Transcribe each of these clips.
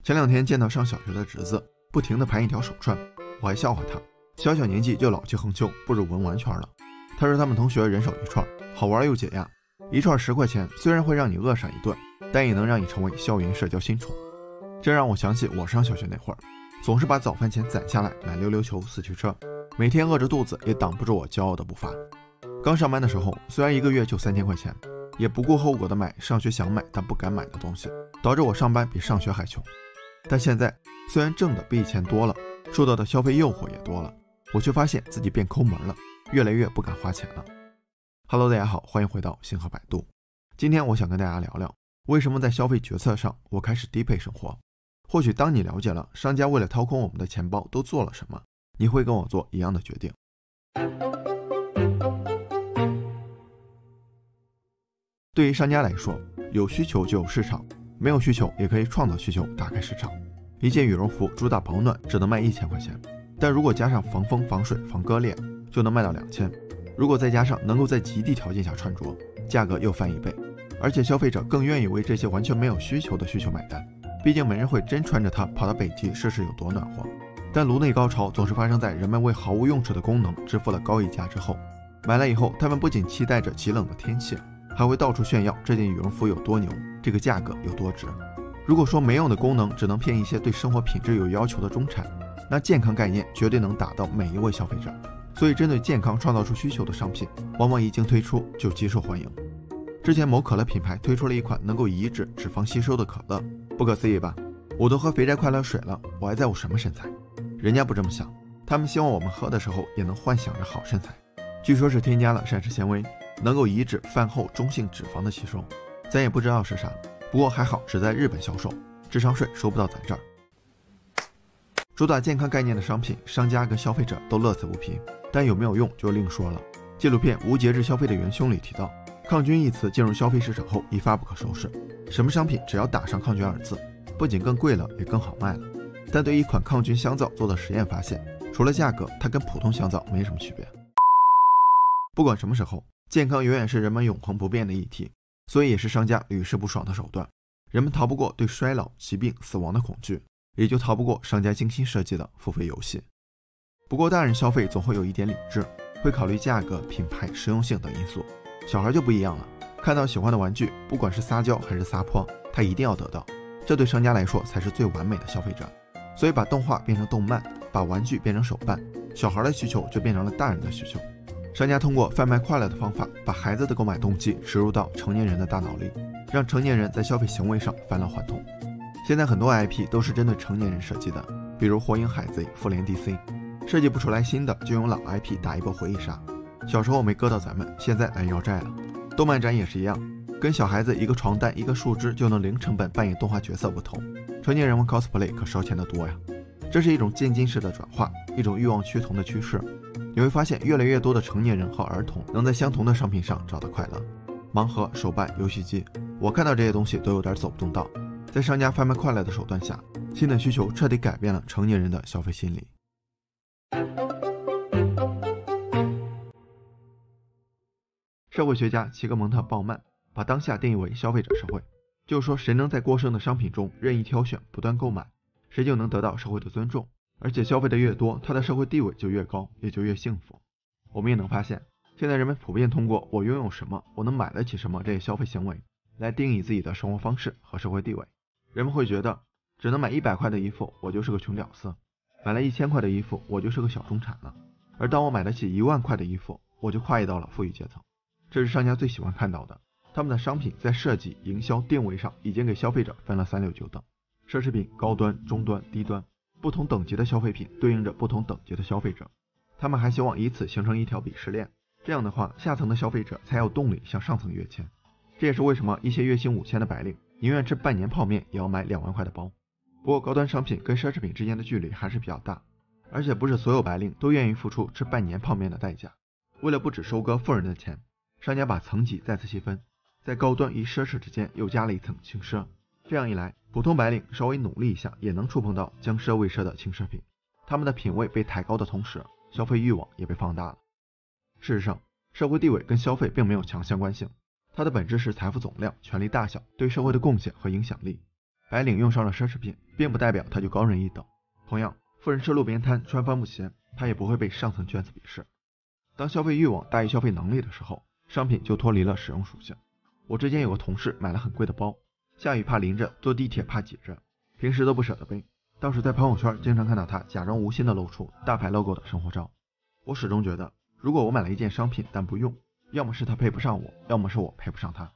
前2天见到上小学的侄子，不停地盘一条手串，我还笑话他，小年纪就老气横秋，不如文玩圈了。他说他们同学人手一串，好玩又解压，一串10块钱，虽然会让你饿上一顿，但也能让你成为校园社交新宠。这让我想起我上小学那会儿，总是把早饭钱攒下来买溜溜球、四驱车，每天饿着肚子也挡不住我骄傲的步伐。刚上班的时候，虽然1个月就3000块钱，也不顾后果的买上学想买但不敢买的东西，导致我上班比上学还穷。但现在虽然挣的比以前多了，受到的消费诱惑也多了，我却发现自己变抠门了，越来越不敢花钱了。Hello， 大家好，欢迎回到星河百度。今天我想跟大家聊聊，为什么在消费决策上我开始低配生活。或许当你了解了商家为了掏空我们的钱包都做了什么，你会跟我做一样的决定。对于商家来说，有需求就有市场，没有需求也可以创造需求，打开市场。一件羽绒服主打保暖只能卖1000块钱，但如果加上防风、防水、防割裂，就能卖到2000。如果再加上能够在极地条件下穿着，价格又翻1倍，而且消费者更愿意为这些完全没有需求的需求买单。毕竟没人会真穿着它跑到北极试试有多暖和。但颅内高潮总是发生在人们为毫无用处的功能支付了高溢价之后。买来以后，他们不仅期待着极冷的天气，还会到处炫耀这件羽绒服有多牛，这个价格有多值。如果说没用的功能只能骗一些对生活品质有要求的中产，那健康概念绝对能打到每一位消费者。所以针对健康创造出需求的商品，往往一经推出就极受欢迎。之前某可乐品牌推出了一款能够抑制脂肪吸收的可乐，不可思议吧？我都喝肥宅快乐水了，我还在乎什么身材？人家不这么想，他们希望我们喝的时候也能幻想着好身材。据说是添加了膳食纤维，能够抑制饭后中性脂肪的吸收，咱也不知道是啥，不过还好只在日本销售，智商税收不到咱这儿。主打健康概念的商品，商家跟消费者都乐此不疲，但有没有用就另说了。纪录片《无节制消费的元凶》里提到，抗菌一词进入消费市场后一发不可收拾，什么商品只要打上抗菌2字，不仅更贵了，也更好卖了。但对一款抗菌香皂做的实验发现，除了价格，它跟普通香皂没什么区别。不管什么时候，健康永远是人们永恒不变的议题，所以也是商家屡试不爽的手段。人们逃不过对衰老、疾病、死亡的恐惧，也就逃不过商家精心设计的付费游戏。不过大人消费总会有一点理智，会考虑价格、品牌、实用性等因素。小孩就不一样了，看到喜欢的玩具，不管是撒娇还是撒泼，他一定要得到。这对商家来说才是最完美的消费者。所以把动画变成动漫，把玩具变成手办，小孩的需求就变成了大人的需求。商家通过贩卖快乐的方法，把孩子的购买动机植入到成年人的大脑里，让成年人在消费行为上返老还童。现在很多 IP 都是针对成年人设计的，比如火影、海贼、复联、DC， 设计不出来新的就用老 IP 打一波回忆杀。小时候没割到咱们，现在来要债了。动漫展也是一样，跟小孩子一个床单一个树枝就能零成本扮演动画角色不同，成年人玩 cosplay 可烧钱的多呀。这是一种渐进式的转化，一种欲望趋同的趋势。你会发现越来越多的成年人和儿童能在相同的商品上找到快乐。盲盒、手办、游戏机，我看到这些东西都有点走不动道。在商家贩卖快乐的手段下，新的需求彻底改变了成年人的消费心理。社会学家齐格蒙特·鲍曼把当下定义为消费者社会，就是说谁能在过剩的商品中任意挑选、不断购买，谁就能得到社会的尊重，而且消费的越多，他的社会地位就越高，也就越幸福。我们也能发现，现在人们普遍通过我拥有什么、我能买得起什么这些消费行为来定义自己的生活方式和社会地位。人们会觉得只能买100块的衣服，我就是个穷屌丝；买了1000块的衣服，我就是个小中产了；而当我买得起1万块的衣服，我就跨越到了富裕阶层。这是商家最喜欢看到的，他们的商品在设计、营销、定位上已经给消费者分了3六9等。奢侈品高端、中端、低端，不同等级的消费品对应着不同等级的消费者。他们还希望以此形成一条鄙视链，这样的话，下层的消费者才有动力向上层跃迁。这也是为什么一些月薪5000的白领宁愿吃半年泡面也要买2万块的包。不过高端商品跟奢侈品之间的距离还是比较大，而且不是所有白领都愿意付出吃半年泡面的代价。为了不只收割富人的钱，商家把层级再次细分，在高端与奢侈之间又加了一层轻奢。这样一来，普通白领稍微努力一下也能触碰到将奢未奢的轻奢品。他们的品味被抬高的同时，消费欲望也被放大了。事实上，社会地位跟消费并没有强相关性，它的本质是财富总量、权力大小对社会的贡献和影响力。白领用上了奢侈品，并不代表他就高人一等。同样，富人吃路边摊穿帆布鞋，他也不会被上层圈子鄙视。当消费欲望大于消费能力的时候，商品就脱离了使用属性。我之前有个同事买了很贵的包，下雨怕淋着，坐地铁怕挤着，平时都不舍得背，倒是在朋友圈经常看到他假装无心的露出大牌 logo 的生活照。我始终觉得，如果我买了一件商品但不用，要么是他配不上我，要么是我配不上他。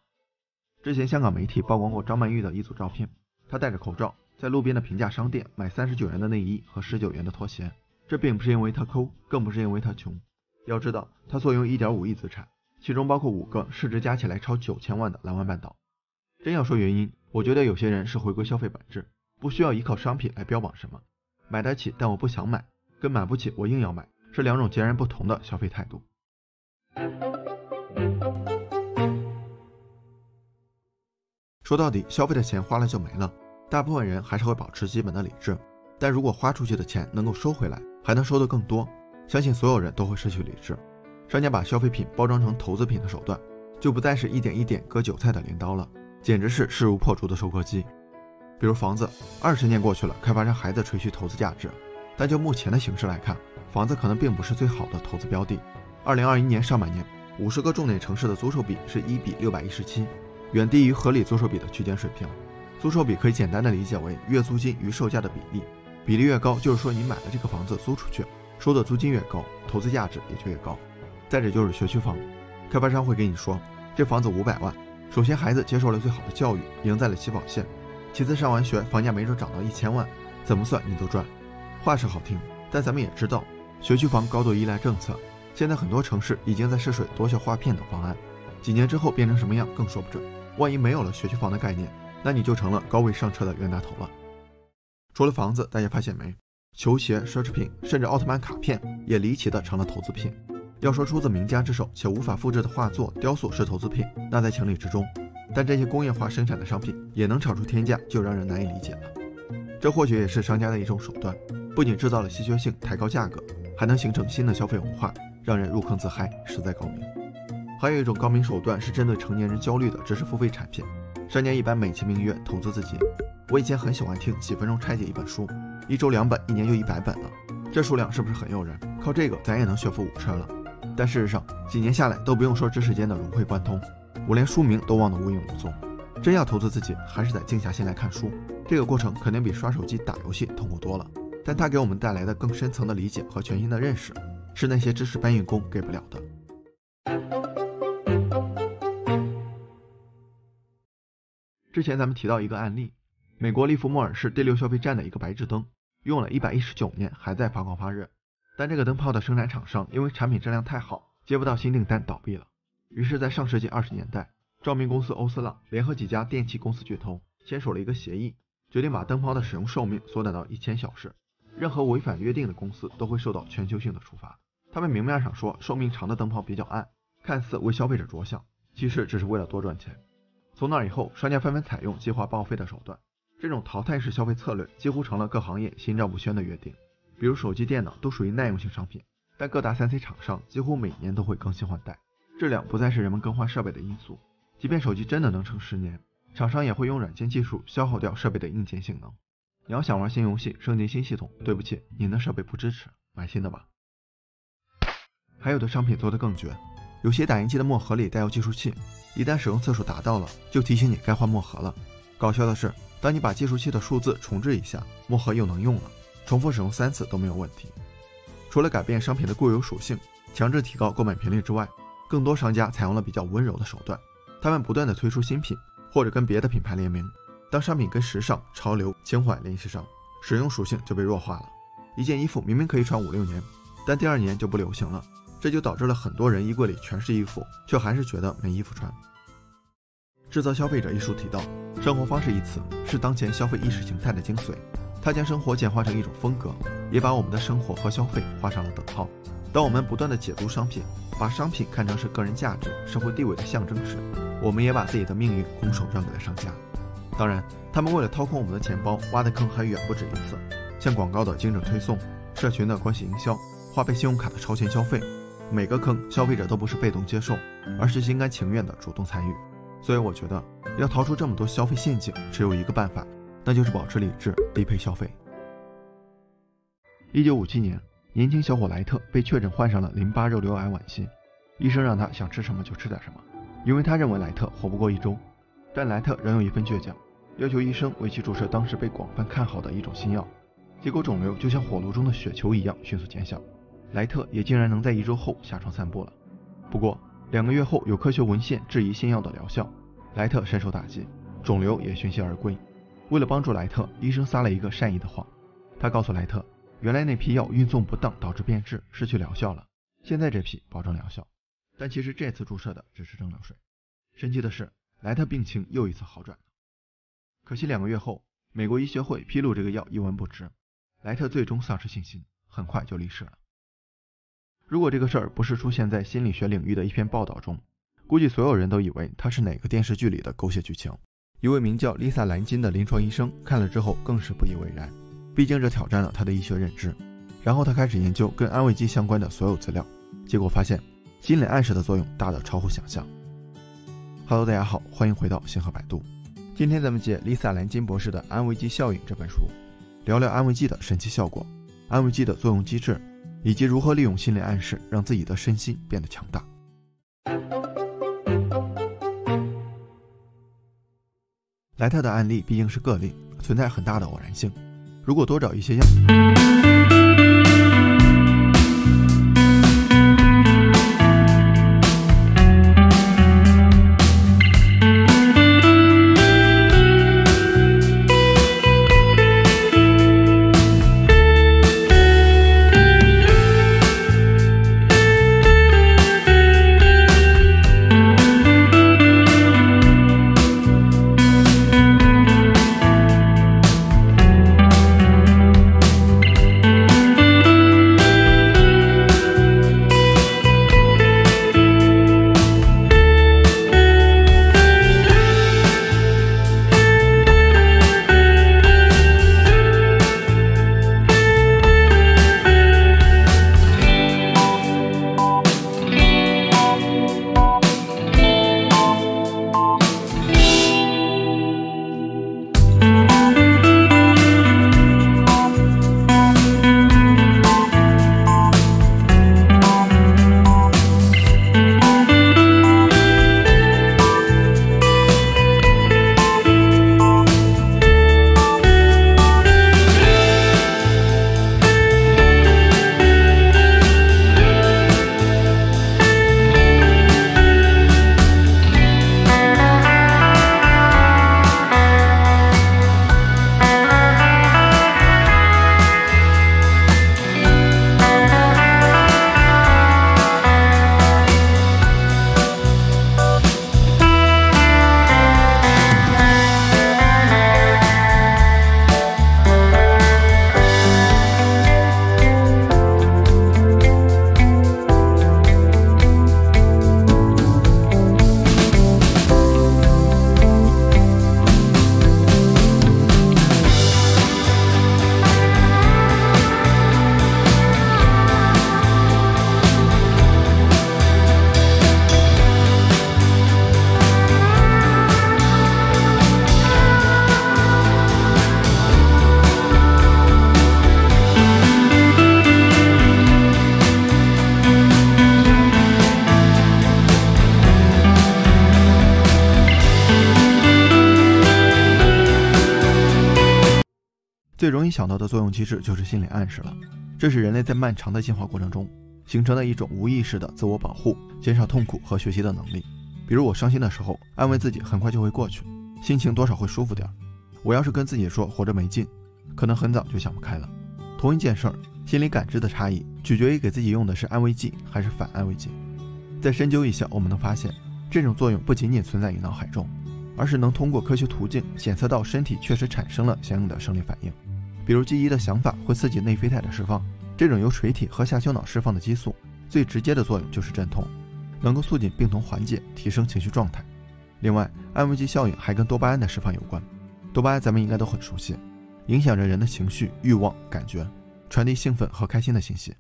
之前香港媒体曝光过张曼玉的一组照片，她戴着口罩在路边的平价商店买39元的内衣和19元的拖鞋，这并不是因为她抠，更不是因为她穷。要知道，她所拥1.5亿资产，其中包括5个市值加起来超9000万的蓝湾半岛。真要说原因，我觉得有些人是回归消费本质，不需要依靠商品来标榜什么。买得起但我不想买，跟买不起我硬要买，是两种截然不同的消费态度。说到底，消费的钱花了就没了，大部分人还是会保持基本的理智，但如果花出去的钱能够收回来，还能收得更多，相信所有人都会失去理智。商家把消费品包装成投资品的手段，就不再是一点一点割韭菜的镰刀了，简直是势如破竹的收割机。比如房子，20年过去了，开发商还在吹嘘投资价值，但就目前的形势来看，房子可能并不是最好的投资标的。2021年上半年，50个重点城市的租售比是1比617，远低于合理租售比的区间水平。租售比可以简单的理解为月租金与售价的比例，比例越高，就是说你买了这个房子租出去，收的租金越高，投资价值也就越高。再者就是学区房，开发商会给你说，这房子500万，首先孩子接受了最好的教育，赢在了起跑线，其次上完学房价没准涨到1000万，怎么算你都赚。话是好听，但咱们也知道，学区房高度依赖政策，现在很多城市已经在试水多效划片等方案，几年之后变成什么样更说不准。万一没有了学区房的概念，那你就成了高位上车的冤大头了。除了房子，大家发现没，球鞋、奢侈品，甚至奥特曼卡片也离奇的成了投资品。要说出自名家之手且无法复制的画作、雕塑是投资品，那在情理之中，但这些工业化生产的商品也能炒出天价，就让人难以理解了。这或许也是商家的一种手段，不仅制造了稀缺性，抬高价格，还能形成新的消费文化，让人入坑自嗨，实在高明。还有一种高明手段是针对成年人焦虑的知识付费产品，商家一般美其名曰投资自己。我以前很喜欢听几分钟拆解一本书，1周2本，1年就100本了，这数量是不是很诱人？靠这个咱也能学富五车了。但事实上，几年下来都不用说知识间的融会贯通，我连书名都忘得无影无踪。真要投资自己，还是得静下心来看书，这个过程肯定比刷手机打游戏痛苦多了，但它给我们带来的更深层的理解和全新的认识，是那些知识搬运工给不了的。之前咱们提到一个案例，美国利弗莫尔市第6消费站的一个白炽灯，用了119年还在发光发热，但这个灯泡的生产厂商因为产品质量太好，接不到新订单倒闭了。于是在上世纪20年代，照明公司欧司朗联合几家电器公司巨头签署了一个协议，决定把灯泡的使用寿命缩短到1000小时，任何违反约定的公司都会受到全球性的处罚。他们明面上说寿命长的灯泡比较暗，看似为消费者着想，其实只是为了多赚钱。从那以后，商家纷纷采用计划报废的手段，这种淘汰式消费策略几乎成了各行业心照不宣的约定。比如手机、电脑都属于耐用性商品，但各大3C 厂商几乎每年都会更新换代，质量不再是人们更换设备的因素。即便手机真的能撑10年，厂商也会用软件技术消耗掉设备的硬件性能。你要想玩新游戏、升级新系统，对不起，您的设备不支持，买新的吧。还有的商品做得更绝，有些打印机的墨盒里带有计数器，一旦使用次数达到了，就提醒你该换墨盒了。搞笑的是，当你把计数器的数字重置一下，墨盒又能用了，重复使用3次都没有问题。除了改变商品的固有属性，强制提高购买频率之外，更多商家采用了比较温柔的手段，他们不断的推出新品，或者跟别的品牌联名。当商品跟时尚、潮流、情怀联系上，使用属性就被弱化了。一件衣服明明可以穿5-6年，但第2年就不流行了，这就导致了很多人衣柜里全是衣服，却还是觉得没衣服穿。制造消费者一书提到，生活方式一词是当前消费意识形态的精髓，它将生活简化成一种风格，也把我们的生活和消费画上了等号。当我们不断的解读商品，把商品看成是个人价值、社会地位的象征时，我们也把自己的命运拱手让给了商家。当然，他们为了掏空我们的钱包，挖的坑还远不止一次，像广告的精准推送、社群的关系营销、花呗信用卡的超前消费，每个坑消费者都不是被动接受，而是心甘情愿的主动参与。所以我觉得要逃出这么多消费陷阱，只有一个办法，那就是保持理智，低配消费。1957年，年轻小伙莱特被确诊患上了淋巴肉瘤癌晚期，医生让他想吃什么就吃点什么，因为他认为莱特活不过1周。但莱特仍有一份倔强，要求医生为其注射当时被广泛看好的一种新药。结果肿瘤就像火炉中的雪球一样迅速减小，莱特也竟然能在1周后下床散步了。不过2个月后，有科学文献质疑新药的疗效，莱特深受打击，肿瘤也寻息而归。为了帮助莱特，医生撒了一个善意的谎，他告诉莱特，原来那批药运送不当导致变质，失去疗效了，现在这批保证疗效。但其实这次注射的只是蒸馏水。神奇的是，莱特病情又一次好转了。可惜2个月后，美国医学会披露这个药一文不值，莱特最终丧失信心，很快就离世了。如果这个事儿不是出现在心理学领域的一篇报道中，估计所有人都以为它是哪个电视剧里的狗血剧情。一位名叫丽萨·兰金的临床医生看了之后更是不以为然，毕竟这挑战了他的医学认知。然后他开始研究跟安慰剂相关的所有资料，结果发现心理暗示的作用大得超乎想象。Hello， 大家好，欢迎回到星河百度。今天咱们借丽萨·兰金博士的《安慰剂效应》这本书，聊聊安慰剂的神奇效果、安慰剂的作用机制，以及如何利用心理暗示让自己的身心变得强大。莱特的案例毕竟是个例，存在很大的偶然性。如果多找一些样最容易想到的作用机制就是心理暗示了，这是人类在漫长的进化过程中形成的一种无意识的自我保护、减少痛苦和学习的能力。比如我伤心的时候，安慰自己很快就会过去，心情多少会舒服点。我要是跟自己说活着没劲，可能很早就想不开了。同一件事儿，心理感知的差异取决于给自己用的是安慰剂还是反安慰剂。再深究一下，我们能发现这种作用不仅仅存在于脑海中，而是能通过科学途径检测到身体确实产生了相应的生理反应。比如记忆的想法会刺激内啡肽的释放，这种由垂体和下丘脑释放的激素最直接的作用就是镇痛，能够促进病痛缓解，提升情绪状态。另外，安慰剂效应还跟多巴胺的释放有关。多巴胺咱们应该都很熟悉，影响着人的情绪、欲望、感觉，传递兴奋和开心的信息。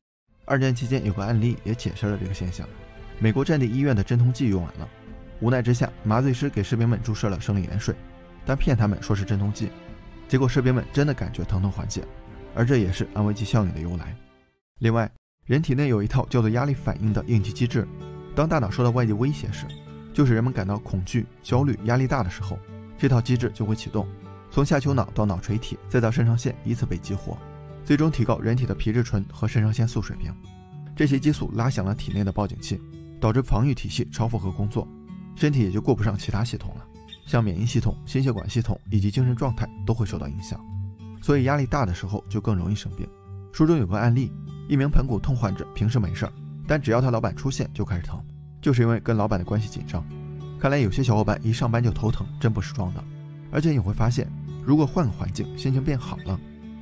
二战期间有个案例也解释了这个现象。美国战地医院的镇痛剂用完了，无奈之下，麻醉师给士兵们注射了生理盐水，但骗他们说是镇痛剂。结果士兵们真的感觉疼痛缓解，而这也是安慰剂效应的由来。另外，人体内有一套叫做压力反应的应激机制，当大脑受到外界威胁时，就是人们感到恐惧、焦虑、压力大的时候，这套机制就会启动，从下丘脑到脑垂体再到肾上腺依次被激活，最终提高人体的皮质醇和肾上腺素水平。这些激素拉响了体内的报警器，导致防御体系超负荷工作，身体也就顾不上其他系统了，像免疫系统、心血管系统以及精神状态都会受到影响。所以压力大的时候就更容易生病。书中有个案例，一名盆骨痛患者平时没事，但只要他老板出现就开始疼，就是因为跟老板的关系紧张。看来有些小伙伴一上班就头疼真不是装的。而且你会发现，如果换个环境，心情变好了，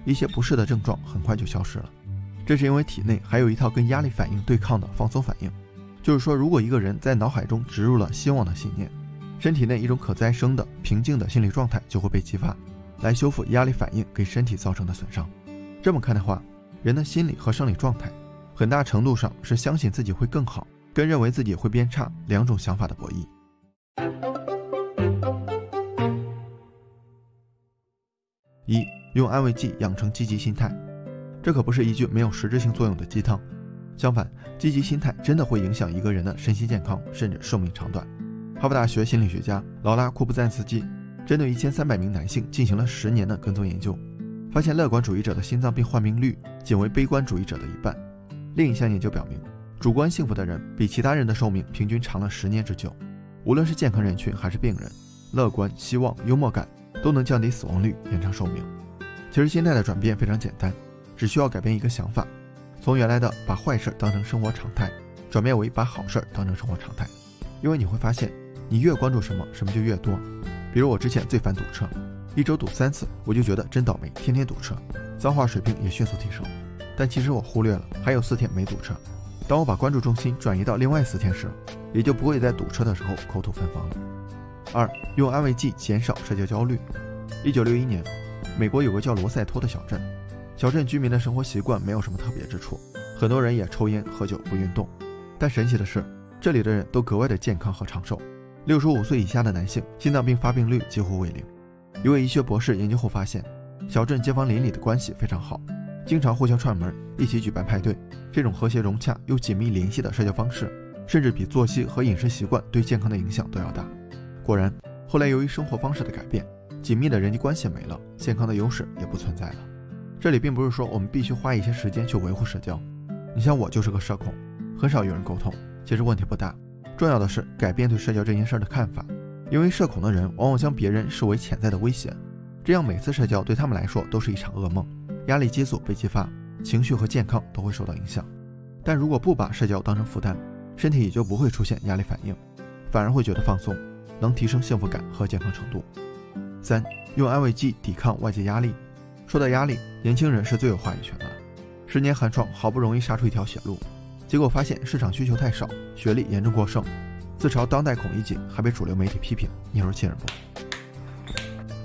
一些不适的症状很快就消失了。这是因为体内还有一套跟压力反应对抗的放松反应，就是说如果一个人在脑海中植入了希望的信念，身体内一种可再生的平静的心理状态就会被激发，来修复压力反应给身体造成的损伤。这么看的话，人的心理和生理状态很大程度上是相信自己会更好跟认为自己会变差两种想法的博弈。一、用安慰剂养成积极心态。这可不是一句没有实质性作用的鸡汤，相反，积极心态真的会影响一个人的身心健康，甚至寿命长短。哈佛大学心理学家劳拉·库布赞斯基针对1300名男性进行了10年的跟踪研究，发现乐观主义者的心脏病患病率仅为悲观主义者的一半。另一项研究表明，主观幸福的人比其他人的寿命平均长了10年之久。无论是健康人群还是病人，乐观、希望、幽默感都能降低死亡率，延长寿命。其实心态的转变非常简单，只需要改变一个想法，从原来的把坏事当成生活常态，转变为把好事当成生活常态。因为你会发现，你越关注什么，什么就越多。比如我之前最烦堵车，一周堵3次，我就觉得真倒霉，天天堵车，脏话水平也迅速提升。但其实我忽略了还有4天没堵车。当我把关注重心转移到另外4天时，也就不会在堵车的时候口吐芬芳了。2、用安慰剂减少社交焦虑。1961年，美国有个叫罗塞托的小镇，小镇居民的生活习惯没有什么特别之处，很多人也抽烟喝酒不运动。但神奇的是，这里的人都格外的健康和长寿，65岁以下的男性心脏病发病率几乎为0。一位医学博士研究后发现，小镇街坊邻里的关系非常好，经常互相串门，一起举办派对。这种和谐融洽又紧密联系的社交方式，甚至比作息和饮食习惯对健康的影响都要大。果然，后来由于生活方式的改变，紧密的人际关系没了，健康的优势也不存在了。这里并不是说我们必须花一些时间去维护社交，你像我就是个社恐，很少与人沟通，其实问题不大。重要的是改变对社交这件事的看法，因为社恐的人往往将别人视为潜在的威胁，这样每次社交对他们来说都是一场噩梦，压力激素被激发，情绪和健康都会受到影响。但如果不把社交当成负担，身体也就不会出现压力反应，反而会觉得放松，能提升幸福感和健康程度。3、用安慰剂抵抗外界压力。说到压力，年轻人是最有话语权的了。10年寒窗好不容易杀出一条血路，结果发现市场需求太少，学历严重过剩，自嘲当代孔乙己，还被主流媒体批评，你说气人不？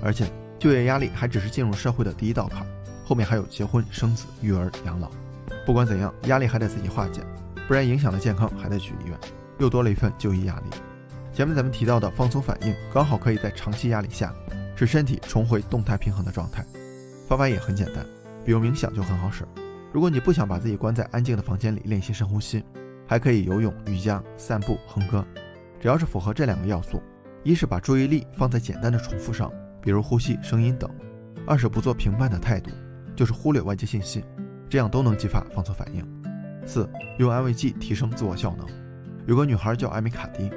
而且就业压力还只是进入社会的第一道坎，后面还有结婚、生子、育儿、养老。不管怎样，压力还得自己化解，不然影响了健康还得去医院，又多了一份就医压力。前面咱们提到的放松反应，刚好可以在长期压力下使身体重回动态平衡的状态。方法也很简单，比如冥想就很好使。如果你不想把自己关在安静的房间里练习深呼吸，还可以游泳、瑜伽、散步、哼歌。只要是符合这2个要素，一是把注意力放在简单的重复上，比如呼吸、声音等；二是不做评判的态度，就是忽略外界信息，这样都能激发放松反应。4、用安慰剂提升自我效能。有个女孩叫艾米卡迪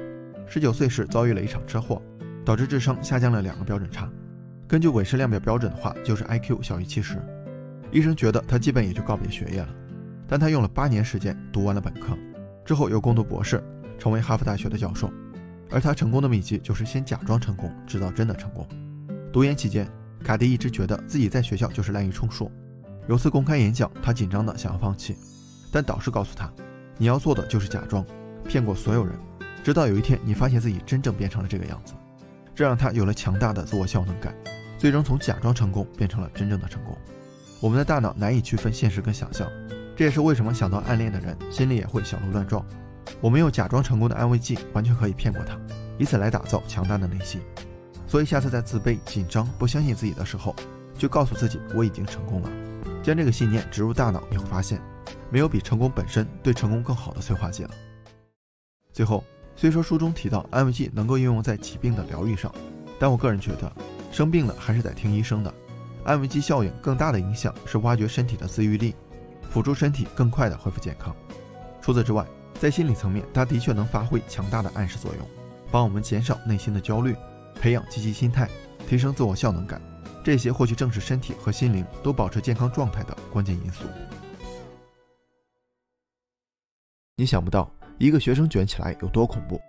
，19岁时遭遇了一场车祸，导致智商下降了2个标准差。根据韦氏量表标准的话，就是 IQ 小于70。医生觉得她基本也就告别学业了，但她用了8年时间读完了本科，之后又攻读博士，成为哈佛大学的教授。而她成功的秘籍就是先假装成功，直到真的成功。读研期间，卡迪一直觉得自己在学校就是滥竽充数。有次公开演讲，她紧张的想要放弃，但导师告诉她，你要做的就是假装，骗过所有人，直到有一天你发现自己真正变成了这个样子。这让她有了强大的自我效能感，最终从假装成功变成了真正的成功。我们的大脑难以区分现实跟想象，这也是为什么想到暗恋的人心里也会小鹿乱撞。我们用假装成功的安慰剂完全可以骗过他，以此来打造强大的内心。所以下次在自卑、紧张、不相信自己的时候，就告诉自己我已经成功了。将这个信念植入大脑，你会发现没有比成功本身对成功更好的催化剂了。最后，虽说书中提到安慰剂能够应用在疾病的疗愈上，但我个人觉得生病了还是得听医生的。安慰剂效应更大的影响是挖掘身体的自愈力，辅助身体更快地恢复健康。除此之外，在心理层面，它的确能发挥强大的暗示作用，帮我们减少内心的焦虑，培养积极心态，提升自我效能感。这些或许正是身体和心灵都保持健康状态的关键因素。你想不到一个学生卷起来有多恐怖。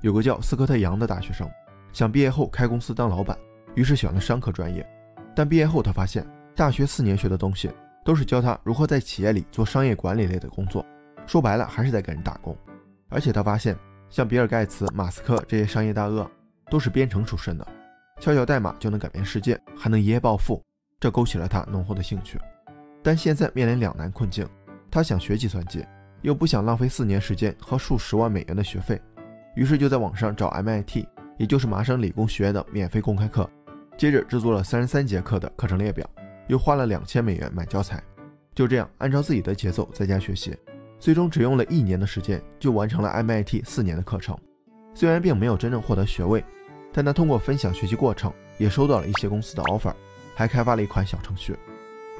有个叫斯科特·杨的大学生，想毕业后开公司当老板，于是选了商科专业。但毕业后他发现，大学4年学的东西都是教他如何在企业里做商业管理类的工作，说白了还是在给人打工。而且他发现，像比尔·盖茨、马斯克这些商业大鳄都是编程出身的，敲敲代码就能改变世界，还能一夜暴富，这勾起了他浓厚的兴趣。但现在面临两难困境，他想学计算机，又不想浪费4年时间和数十万美元的学费，于是就在网上找 MIT， 也就是麻省理工学院的免费公开课，接着制作了33节课的课程列表，又花了2000美元买教材。就这样按照自己的节奏在家学习，最终只用了1年的时间就完成了 MIT 4年的课程。虽然并没有真正获得学位，但他通过分享学习过程也收到了一些公司的 offer， 还开发了一款小程序。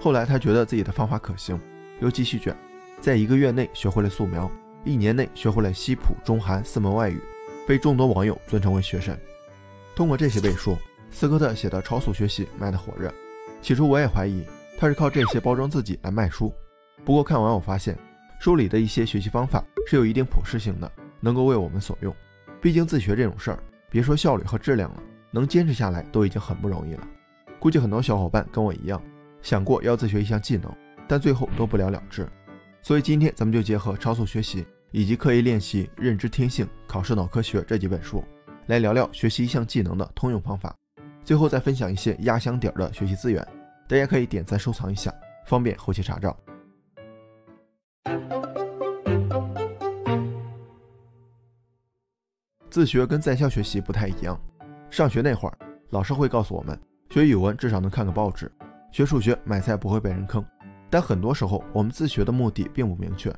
后来他觉得自己的方法可行，又继续卷，在1个月内学会了素描，1年内学会了西普中韩4门外语，被众多网友尊称为学神。通过这些背书，斯科特写的超速学习卖得火热。起初我也怀疑他是靠这些包装自己来卖书，不过看完我发现书里的一些学习方法是有一定普适性的，能够为我们所用。毕竟自学这种事儿，别说效率和质量了，能坚持下来都已经很不容易了。估计很多小伙伴跟我一样，想过要自学一项技能，但最后都不了了之。所以今天咱们就结合超速学习以及刻意练习、认知天性、考试脑科学这几本书，来聊聊学习一项技能的通用方法。最后再分享一些压箱底的学习资源，大家可以点赞收藏一下，方便后期查找。自学跟在校学习不太一样。上学那会儿，老师会告诉我们，学语文至少能看个报纸，学数学买菜不会被人坑。但很多时候，我们自学的目的并不明确。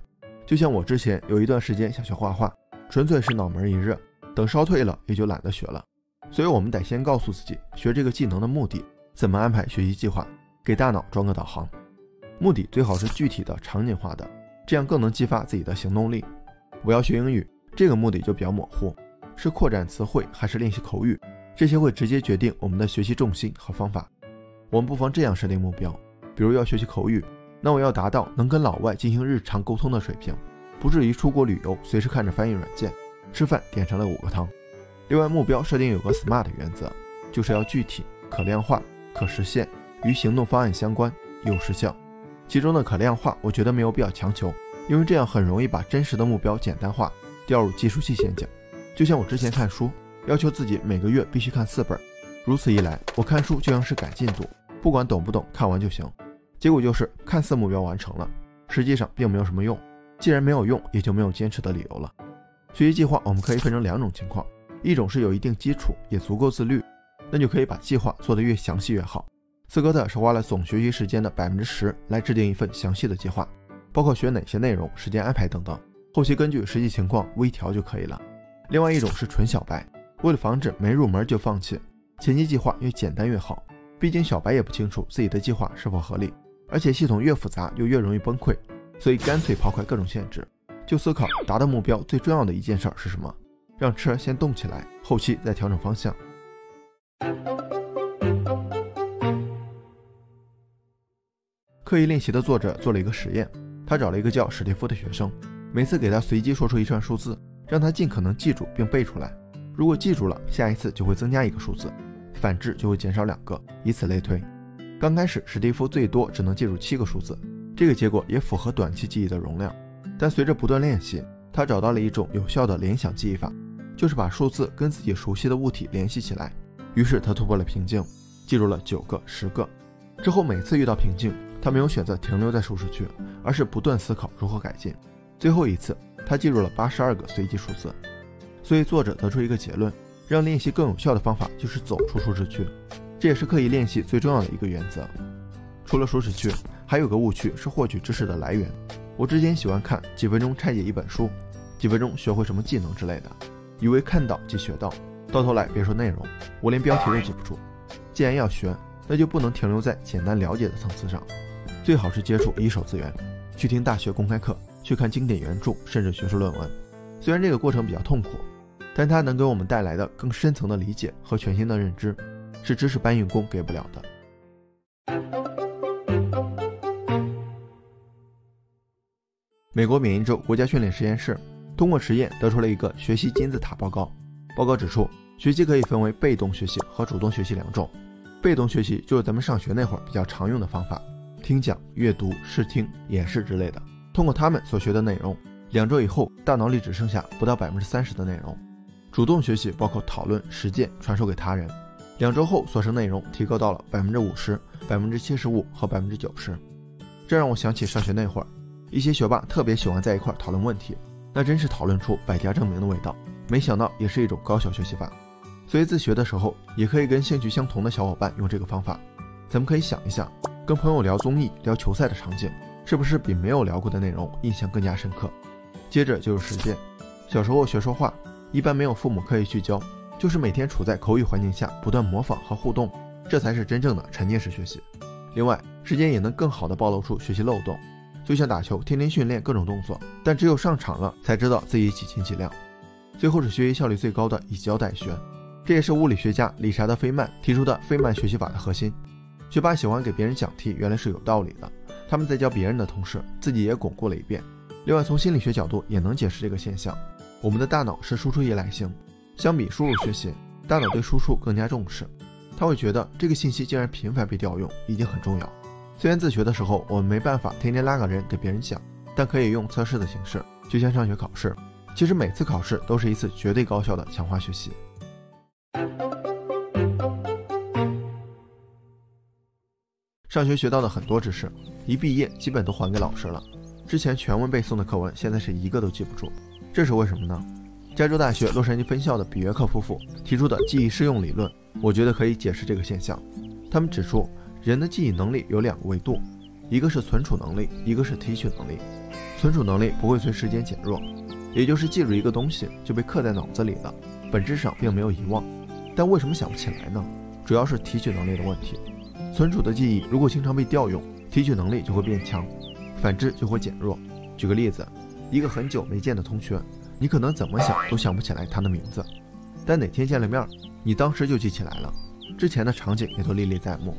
就像我之前有一段时间想学画画，纯粹是脑门一热，等烧退了也就懒得学了。所以我们得先告诉自己学这个技能的目的，怎么安排学习计划，给大脑装个导航。目的最好是具体的、场景化的，这样更能激发自己的行动力。我要学英语，这个目的就比较模糊，是扩展词汇还是练习口语，这些会直接决定我们的学习重心和方法。我们不妨这样设定目标，比如要学习口语，那我要达到能跟老外进行日常沟通的水平，不至于出国旅游随时看着翻译软件，吃饭点上了5个汤。另外，目标设定有个 SMART 原则，就是要具体、可量化、可实现、与行动方案相关、有时效。其中的可量化我觉得没有必要强求，因为这样很容易把真实的目标简单化，掉入计数器陷阱。就像我之前看书，要求自己每个月必须看4本，如此一来，我看书就像是赶进度，不管懂不懂，看完就行。结果就是看似目标完成了，实际上并没有什么用。既然没有用，也就没有坚持的理由了。学习计划我们可以分成2种情况，一种是有一定基础也足够自律，那就可以把计划做得越详细越好。斯科特是花了总学习时间的10%来制定一份详细的计划，包括学哪些内容、时间安排等等，后期根据实际情况微调就可以了。另外一种是纯小白，为了防止没入门就放弃，前期计划越简单越好，毕竟小白也不清楚自己的计划是否合理，而且系统越复杂就越容易崩溃，所以干脆抛开各种限制，就思考达到目标最重要的一件事是什么，让车先动起来，后期再调整方向。刻意练习的作者做了一个实验，他找了一个叫史蒂夫的学生，每次给他随机说出一串数字，让他尽可能记住并背出来。如果记住了，下一次就会增加1个数字，反之就会减少2个，以此类推。刚开始史蒂夫最多只能记住7个数字，这个结果也符合短期记忆的容量。但随着不断练习，他找到了一种有效的联想记忆法，就是把数字跟自己熟悉的物体联系起来。于是他突破了瓶颈，记住了9个、10个。之后每次遇到瓶颈，他没有选择停留在舒适区，而是不断思考如何改进。最后一次他记住了82个随机数字。所以作者得出一个结论，让练习更有效的方法就是走出舒适区。这也是刻意练习最重要的一个原则。除了舒适区，还有个误区是获取知识的来源。我之前喜欢看几分钟拆解一本书，几分钟学会什么技能之类的，以为看到即学到，到头来别说内容，我连标题都记不住。既然要学，那就不能停留在简单了解的层次上，最好是接触一手资源，去听大学公开课，去看经典原著，甚至学术论文。虽然这个过程比较痛苦，但它能给我们带来的更深层的理解和全新的认知，是知识搬运工给不了的。美国缅因州国家训练实验室通过实验得出了一个学习金字塔报告。报告指出，学习可以分为被动学习和主动学习两种。被动学习就是咱们上学那会儿比较常用的方法，听讲、阅读、试听、演示之类的。通过他们所学的内容，2周以后大脑里只剩下不到 30% 的内容。主动学习包括讨论、实践、传授给他人。2周后所剩内容提高到了 50%、75% 和 90%。这让我想起上学那会儿，一些学霸特别喜欢在一块讨论问题，那真是讨论出百家争鸣的味道。没想到也是一种高效学习法。所以自学的时候也可以跟兴趣相同的小伙伴用这个方法。咱们可以想一下，跟朋友聊综艺、聊球赛的场景，是不是比没有聊过的内容印象更加深刻？接着就是实践。小时候学说话，一般没有父母刻意去教，就是每天处在口语环境下不断模仿和互动，这才是真正的沉浸式学习。另外，实践也能更好地暴露出学习漏洞。就像打球，天天训练各种动作，但只有上场了才知道自己几斤几两。最后是学习效率最高的以教代学，这也是物理学家理查德·费曼提出的费曼学习法的核心。学霸喜欢给别人讲题，原来是有道理的。他们在教别人的同时，自己也巩固了一遍。另外，从心理学角度也能解释这个现象。我们的大脑是输出依赖型，相比输入学习，大脑对输出更加重视。他会觉得这个信息竟然频繁被调用，已经很重要。虽然自学的时候我们没办法天天拉个人给别人讲，但可以用测试的形式，就像上学考试。其实每次考试都是一次绝对高效的强化学习。上学学到的很多知识，一毕业基本都还给老师了。之前全文背诵的课文，现在是一个都记不住，这是为什么呢？加州大学洛杉矶分校的比约克夫妇提出的记忆适用理论，我觉得可以解释这个现象。他们指出，人的记忆能力有2个维度，一个是存储能力，一个是提取能力。存储能力不会随时间减弱，也就是记住一个东西就被刻在脑子里了，本质上并没有遗忘。但为什么想不起来呢？主要是提取能力的问题。存储的记忆如果经常被调用，提取能力就会变强，反之就会减弱。举个例子，一个很久没见的同学，你可能怎么想都想不起来他的名字，但哪天见了面，你当时就记起来了，之前的场景也都历历在目。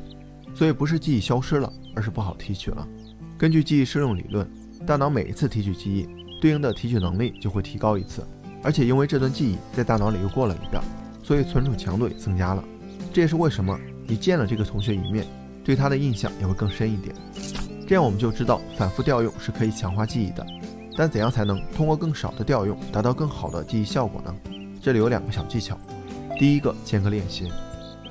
所以不是记忆消失了，而是不好提取了。根据记忆适用理论，大脑每一次提取记忆，对应的提取能力就会提高一次，而且因为这段记忆在大脑里又过了一遍，所以存储强度也增加了。这也是为什么你见了这个同学一面，对他的印象也会更深一点。这样我们就知道反复调用是可以强化记忆的，但怎样才能通过更少的调用达到更好的记忆效果呢？这里有2个小技巧。第一个，间隔练习，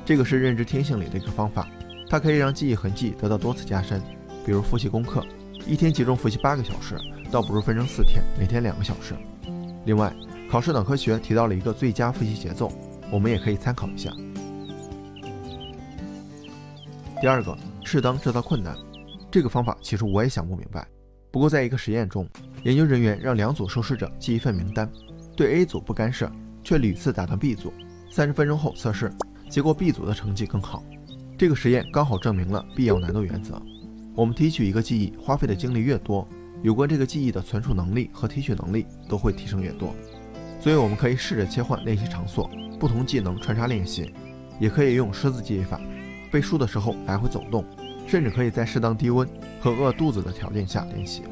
这个是认知天性里的一个方法，它可以让记忆痕迹得到多次加深。比如复习功课，一天集中复习8个小时，倒不如分成4天，每天2个小时。另外，考试脑科学提到了一个最佳复习节奏，我们也可以参考一下。第2个，适当制造困难，这个方法其实我也想不明白。不过在一个实验中，研究人员让2组受试者记一份名单，对 A 组不干涉，却屡次打断 B 组。30分钟后测试，结果 B 组的成绩更好。这个实验刚好证明了必要难度原则。我们提取一个记忆花费的精力越多，有关这个记忆的存储能力和提取能力都会提升越多。所以我们可以试着切换练习场所，不同技能穿插练习，也可以用狮子记忆法，背书的时候来回走动，甚至可以在适当低温和饿肚子的条件下练习。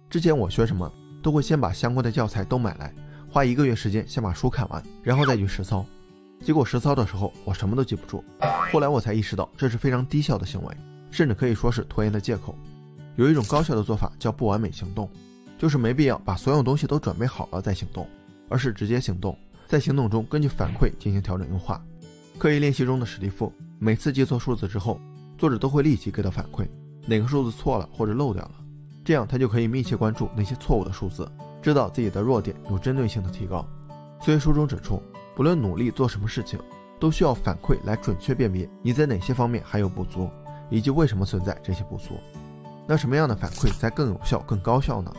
之前我学什么都会先把相关的教材都买来，花1个月时间先把书看完，然后再去实操。结果实操的时候我什么都记不住，后来我才意识到这是非常低效的行为，甚至可以说是拖延的借口。有一种高效的做法叫不完美行动，就是没必要把所有东西都准备好了再行动，而是直接行动，在行动中根据反馈进行调整优化。刻意练习中的史蒂夫每次记错数字之后，作者都会立即给到反馈，哪个数字错了或者漏掉了，这样他就可以密切关注那些错误的数字，知道自己的弱点，有针对性的提高。所以书中指出，不论努力做什么事情，都需要反馈来准确辨别你在哪些方面还有不足，以及为什么存在这些不足。那什么样的反馈才更有效、更高效呢？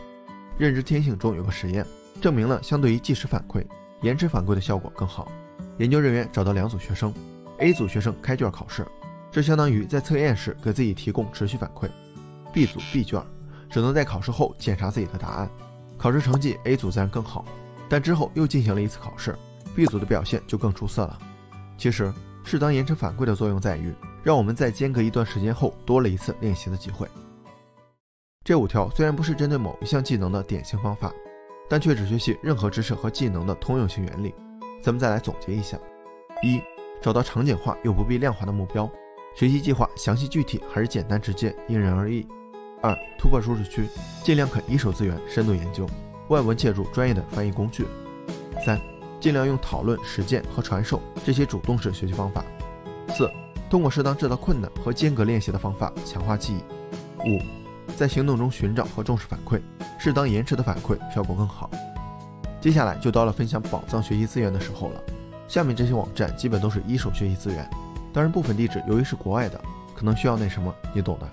认知天性中有个实验，证明了相对于即时反馈，延迟反馈的效果更好。研究人员找到2组学生 ，A 组学生开卷考试，这相当于在测验时给自己提供持续反馈。B 组闭卷，只能在考试后检查自己的答案。考试成绩 A 组自然更好，但之后又进行了一次考试， B 组的表现就更出色了。其实适当延迟反馈的作用在于，让我们在间隔一段时间后多了一次练习的机会。这5条虽然不是针对某一项技能的典型方法，但却只学习任何知识和技能的通用性原理。咱们再来总结一下： 1. 找到场景化又不必量化的目标，学习计划详细具体还是简单直接因人而异。2. 突破舒适区，尽量肯一手资源深度研究，外文借助专业的翻译工具。3. 尽量用讨论、实践和传授这些主动式学习方法。4. 通过适当制造困难和间隔练习的方法强化记忆。5. 在行动中寻找和重视反馈，适当延迟的反馈效果更好。接下来就到了分享宝藏学习资源的时候了。下面这些网站基本都是一手学习资源，当然部分地址由于是国外的，可能需要那什么，你懂的。